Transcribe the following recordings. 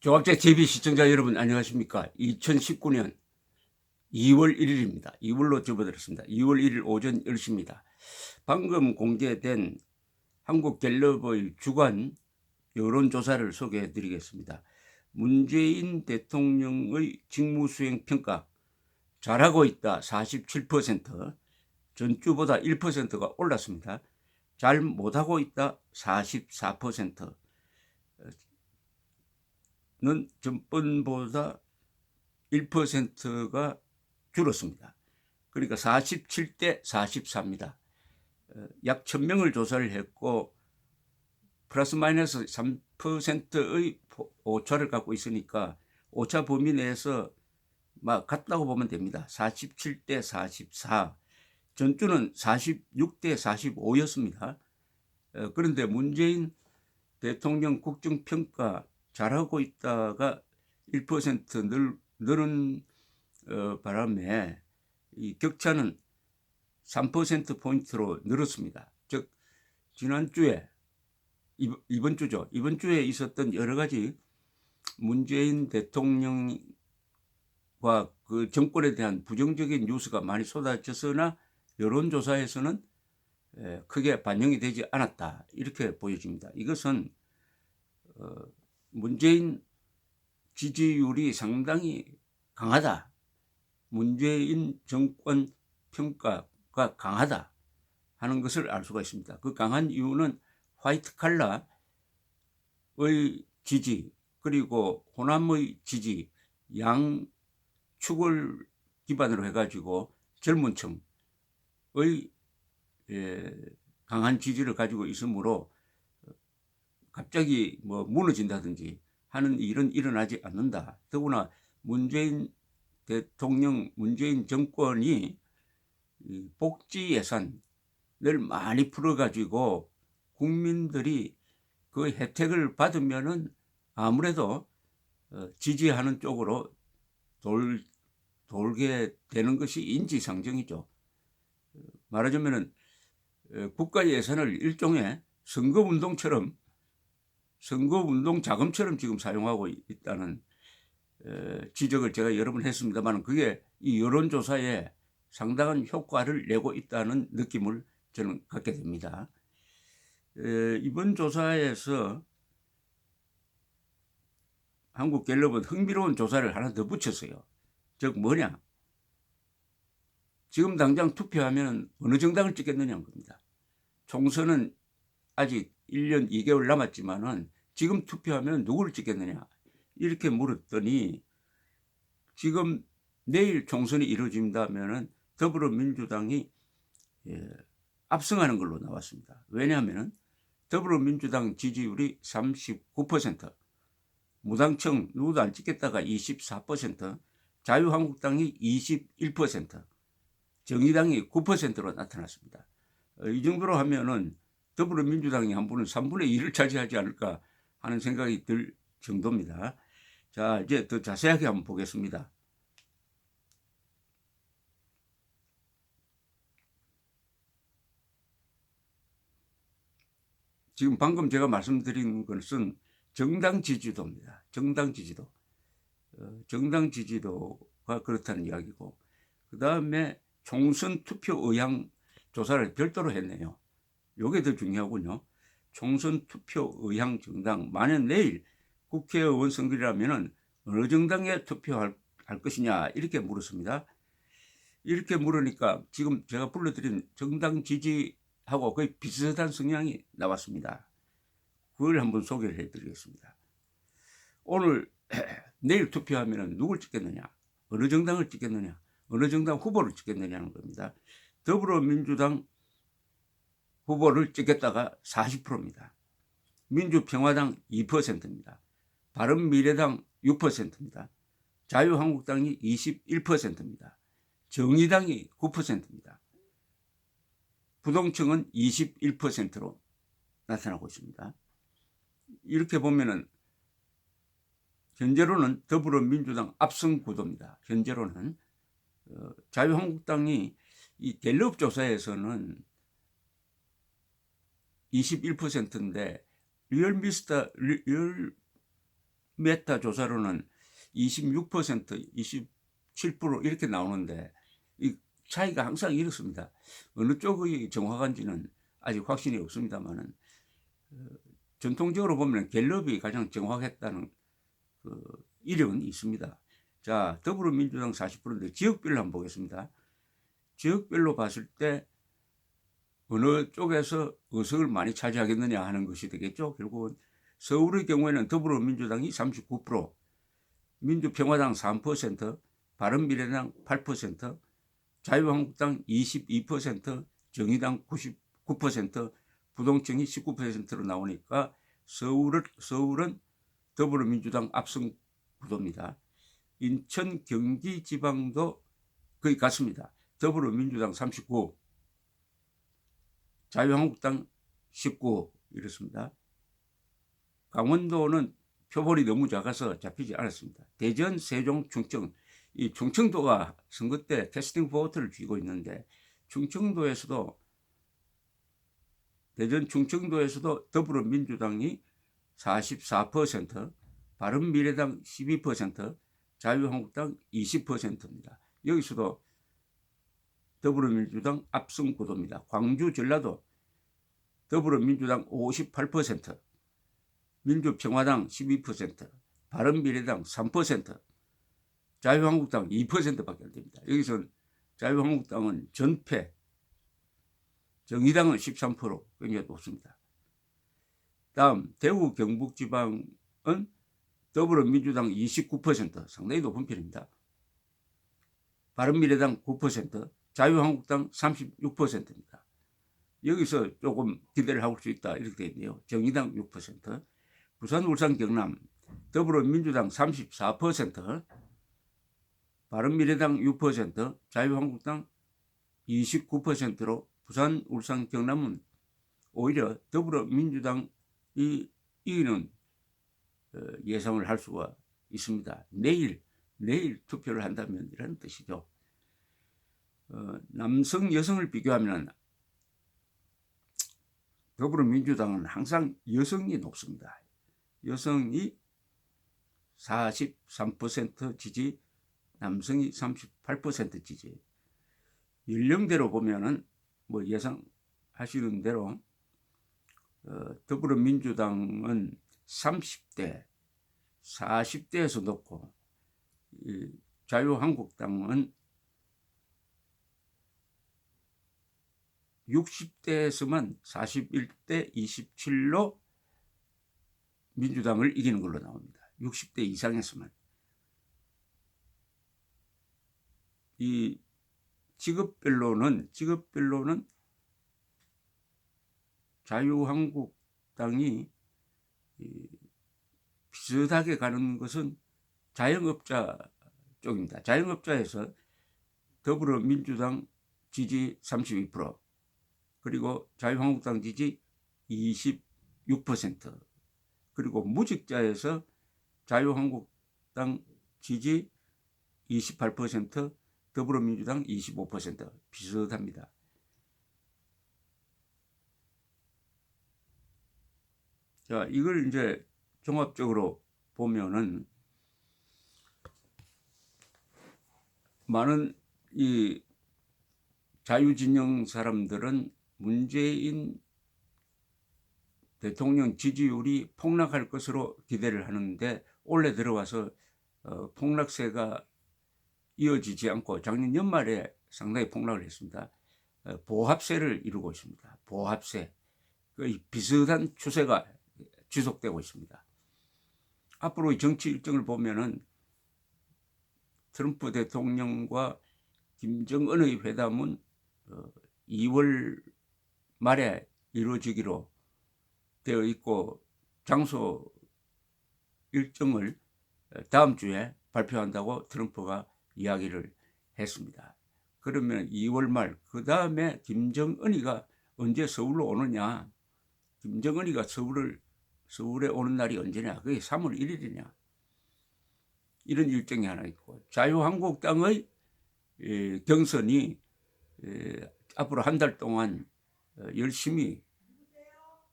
조갑제 TV 시청자 여러분 안녕하십니까. 2019년 2월 1일입니다. 2월로 접어들었습니다. 2월 1일 오전 10시입니다. 방금 공개된 한국갤럽의 주간 여론조사를 소개해 드리겠습니다. 문재인 대통령의 직무수행 평가 잘하고 있다 47%, 전주보다 1%가 올랐습니다. 잘 못하고 있다 44%, 는 전번보다 1%가 줄었습니다. 그러니까 47대 44입니다. 약 1000명을 조사를 했고 플러스 마이너스 3%의 오차를 갖고 있으니까 오차 범위 내에서 막 같다고 보면 됩니다. 47대 44. 전주는 46대 45였습니다. 그런데 문재인 대통령 국정평가 잘하고 있다가 1% 늘은 바람에 이 격차는 3%포인트로 늘었습니다. 즉 지난주에 이번 주죠. 이번 주에 있었던 여러 가지 문재인 대통령과 그 정권에 대한 부정적인 뉴스가 많이 쏟아졌으나 여론조사에서는 크게 반영이 되지 않았다. 이렇게 보여집니다. 이것은 문재인 지지율이 상당히 강하다. 문재인 정권 평가가 강하다 하는 것을 알 수가 있습니다. 그 강한 이유는 화이트 칼라의 지지 그리고 호남의 지지 양축을 기반으로 해가지고 젊은 층의 강한 지지를 가지고 있으므로 갑자기 뭐 무너진다든지 하는 일은 일어나지 않는다. 더구나 문재인 대통령, 문재인 정권이 복지 예산을 많이 풀어가지고 국민들이 그 혜택을 받으면은 아무래도 지지하는 쪽으로 돌게 되는 것이 인지상정이죠. 말하자면은 국가 예산을 일종의 선거운동 자금처럼 지금 사용하고 있다는 지적을 제가 여러 번 했습니다만 그게 이 여론조사에 상당한 효과를 내고 있다는 느낌을 저는 갖게 됩니다. 이번 조사에서 한국갤럽은 흥미로운 조사를 하나 더 붙였어요. 즉 뭐냐? 지금 당장 투표하면 어느 정당을 찍겠느냐는 겁니다. 총선은 아직 1년 2개월 남았지만은 지금 투표하면 누구를 찍겠느냐 이렇게 물었더니 지금 내일 총선이 이루어진다면은 더불어민주당이 압승하는 걸로 나왔습니다. 왜냐하면은 더불어민주당 지지율이 39%, 무당청 누구도 안 찍겠다가 24%, 자유한국당이 21%, 정의당이 9%로 나타났습니다. 이 정도로 하면은 더불어민주당이 한 분은 3분의 1을 차지하지 않을까 하는 생각이 들 정도입니다. 자, 이제 더 자세하게 한번 보겠습니다. 지금 방금 제가 말씀드린 것은 정당 지지도입니다. 정당 지지도. 정당 지지도가 그렇다는 이야기고, 그 다음에 총선 투표 의향 조사를 별도로 했네요. 요게 더 중요하군요. 총선 투표 의향 정당, 만약 내일 국회의원 선거라면은 어느 정당에 투표할 것이냐 이렇게 물었습니다. 이렇게 물으니까 지금 제가 불러드린 정당 지지하고 거의 비슷한 성향이 나왔습니다. 그걸 한번 소개를 해드리겠습니다. 오늘 내일 투표하면은 누굴 찍겠느냐, 어느 정당을 찍겠느냐, 어느 정당 후보를 찍겠느냐는 겁니다. 더불어민주당 후보를 찍겠다가 40%입니다. 민주평화당 2%입니다. 바른미래당 6%입니다. 자유한국당이 21%입니다. 정의당이 9%입니다. 부동층은 21%로 나타나고 있습니다. 이렇게 보면은 현재로는 더불어민주당 압승 구도입니다. 현재로는 자유한국당이 이 갤럽 조사에서는 21%인데 리얼미스터 메타 조사로는 26%, 27% 이렇게 나오는데 이 차이가 항상 이렇습니다. 어느 쪽의 정확한지는 아직 확신이 없습니다만은 전통적으로 보면 갤럽이 가장 정확했다는 그 이력은 있습니다. 자, 더불어민주당 40%인데 지역별로 한번 보겠습니다. 지역별로 봤을 때 어느 쪽에서 의석을 많이 차지하겠느냐 하는 것이 되겠죠. 결국은 서울의 경우에는 더불어민주당이 39%, 민주평화당 3%, 바른미래당 8%, 자유한국당 22%, 정의당 99%, 부동층이 19%로 나오니까 서울은 더불어민주당 압승 구도입니다. 인천, 경기 지방도 거의 같습니다. 더불어민주당 39, 자유한국당 19 이렇습니다. 강원도는 표본이 너무 작아서 잡히지 않았습니다. 대전, 세종, 충청, 이 충청도가 선거 때 캐스팅 보트를 쥐고 있는데 대전 충청도에서도 더불어민주당이 44%, 바른미래당 12%, 자유한국당 20%입니다. 여기서도 더불어민주당 압승 구도입니다. 광주, 전라도 더불어민주당 58%, 민주평화당 12%, 바른미래당 3%, 자유한국당 2%밖에 안 됩니다. 여기서 자유한국당은 전패, 정의당은 13%, 굉장히 높습니다. 다음 대구 경북지방은 더불어민주당 29%, 상당히 높은 편입니다. 바른미래당 9%, 자유한국당 36%입니다. 여기서 조금 기대를 할 수 있다 이렇게 되어 있네요. 정의당 6%, 부산, 울산, 경남 더불어민주당 34%, 바른미래당 6%, 자유한국당 29%로 부산, 울산, 경남은 오히려 더불어민주당이 이기는 예상을 할 수가 있습니다. 내일 투표를 한다면 이런 뜻이죠. 남성, 여성을 비교하면 더불어민주당은 항상 여성이 높습니다. 여성이 43% 지지, 남성이 38% 지지. 연령대로 보면은 뭐 예상하시는 대로 더불어민주당은 30대, 40대에서 높고 자유한국당은 60대에서만 41대 27로 민주당을 이기는 걸로 나옵니다. 60대 이상에서만. 이 직업별로는 자유한국당이 비슷하게 가는 것은 자영업자 쪽입니다. 자영업자에서 더불어민주당 지지 32%, 그리고 자유한국당 지지 26%, 그리고 무직자에서 자유한국당 지지 28%, 더불어민주당 25% 비슷합니다. 자, 이걸 이제 종합적으로 보면은 많은 이 자유진영 사람들은 문재인 대통령 지지율이 폭락할 것으로 기대를 하는데 올해 들어와서 폭락세가 이어지지 않고 작년 연말에 상당히 폭락을 했습니다. 보합세를 이루고 있습니다. 보합세. 거의 비슷한 추세가 지속되고 있습니다. 앞으로의 정치 일정을 보면은 트럼프 대통령과 김정은의 회담은 2월 말에 이루어지기로 되어 있고 장소 일정을 다음 주에 발표한다고 트럼프가 이야기를 했습니다. 그러면 2월 말, 그 다음에 김정은이가 언제 서울로 오느냐, 김정은이가 서울에 오는 날이 언제냐, 그게 3월 1일이냐, 이런 일정이 하나 있고, 자유한국당의 경선이 앞으로 한 달 동안 열심히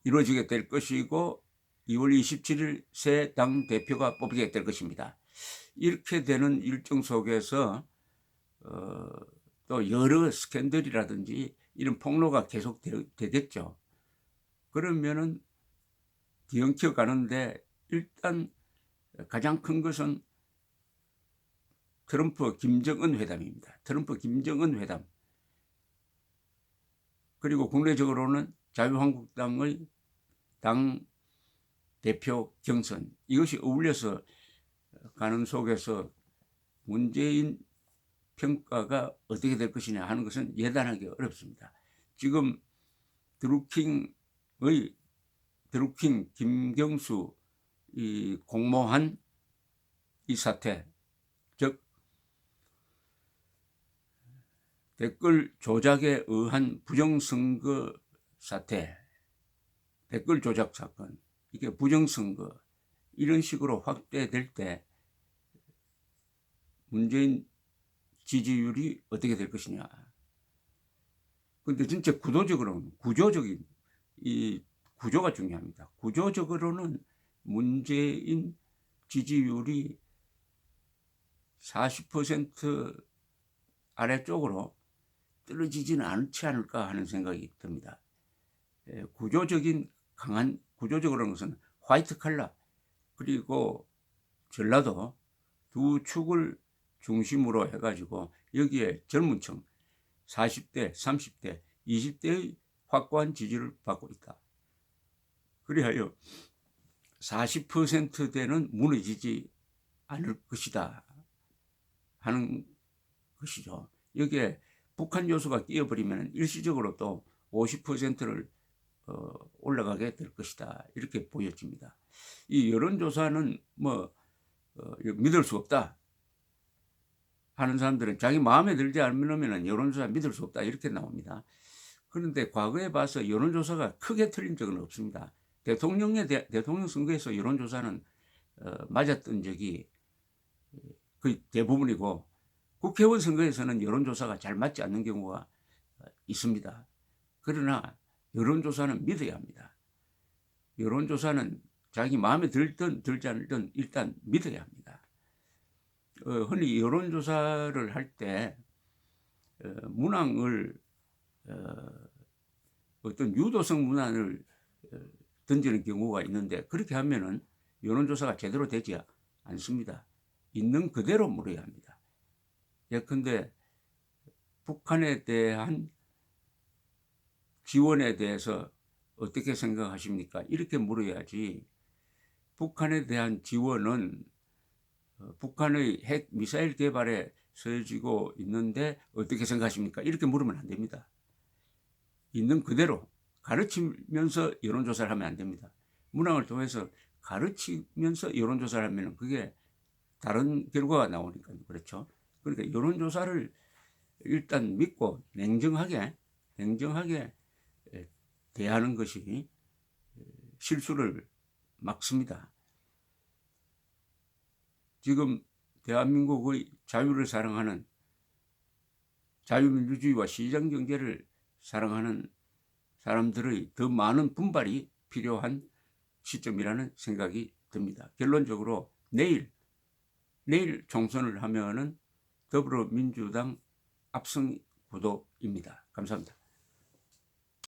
이루어지게 될 것이고, 2월 27일 새 당대표가 뽑히게 될 것입니다. 이렇게 되는 일정 속에서 또 여러 스캔들이라든지 이런 폭로가 계속 되겠죠. 그러면은 뒤엉켜 가는데 일단 가장 큰 것은 트럼프 김정은 회담입니다. 트럼프 김정은 회담. 그리고 국내적으로는 자유한국당의 당 대표 경선, 이것이 어울려서 가는 속에서 문재인 평가가 어떻게 될 것이냐 하는 것은 예단하기 어렵습니다. 지금 드루킹 김경수 이 공모한 이 사태, 즉 댓글 조작에 의한 부정선거 사태, 댓글 조작 사건, 이게 부정선거 이런 식으로 확대될 때 문재인 지지율이 어떻게 될 것이냐. 그런데 진짜 구조적인 이 구조가 중요합니다. 구조적으로는 문재인 지지율이 40% 아래쪽으로 떨어지지는 않지 않을까 하는 생각이 듭니다. 구조적으로는 것은 화이트 칼라 그리고 전라도 두 축을 중심으로 해가지고 여기에 젊은 층 40대, 30대, 20대의 확고한 지지를 받고 있다. 그리하여 40%대는 무너지지 않을 것이다 하는 것이죠. 여기에 북한 요소가 끼어버리면 일시적으로 또 50%를 올라가게 될 것이다. 이렇게 보여집니다. 이 여론조사는 믿을 수 없다 하는 사람들은 자기 마음에 들지 않으면 여론조사 믿을 수 없다 이렇게 나옵니다. 그런데 과거에 봐서 여론조사가 크게 틀린 적은 없습니다. 대통령 선거에서 여론조사는 맞았던 적이 거의 대부분이고 국회의원 선거에서는 여론조사가 잘 맞지 않는 경우가 있습니다. 그러나 여론조사는 믿어야 합니다. 여론조사는 자기 마음에 들든 들지 않든 일단 믿어야 합니다. 흔히 여론조사를 할 때 문항을 어떤 유도성 문항을 던지는 경우가 있는데 그렇게 하면은 여론조사가 제대로 되지 않습니다. 있는 그대로 물어야 합니다. 예컨대 북한에 대한 지원에 대해서 어떻게 생각하십니까? 이렇게 물어야지. 북한에 대한 지원은 북한의 핵 미사일 개발에 쓰여지고 있는데 어떻게 생각하십니까? 이렇게 물으면 안 됩니다. 있는 그대로 가르치면서 여론조사를 하면 안 됩니다. 문항을 통해서 가르치면서 여론조사를 하면 그게 다른 결과가 나오니까요. 그렇죠? 그러니까 여론조사를 일단 믿고 냉정하게 대하는 것이 실수를 막습니다. 지금 대한민국의 자유를 사랑하는 자유민주주의와 시장경제를 사랑하는 사람들의 더 많은 분발이 필요한 시점이라는 생각이 듭니다. 결론적으로 내일 총선을 하면은 더불어민주당 압승 구도입니다. 감사합니다.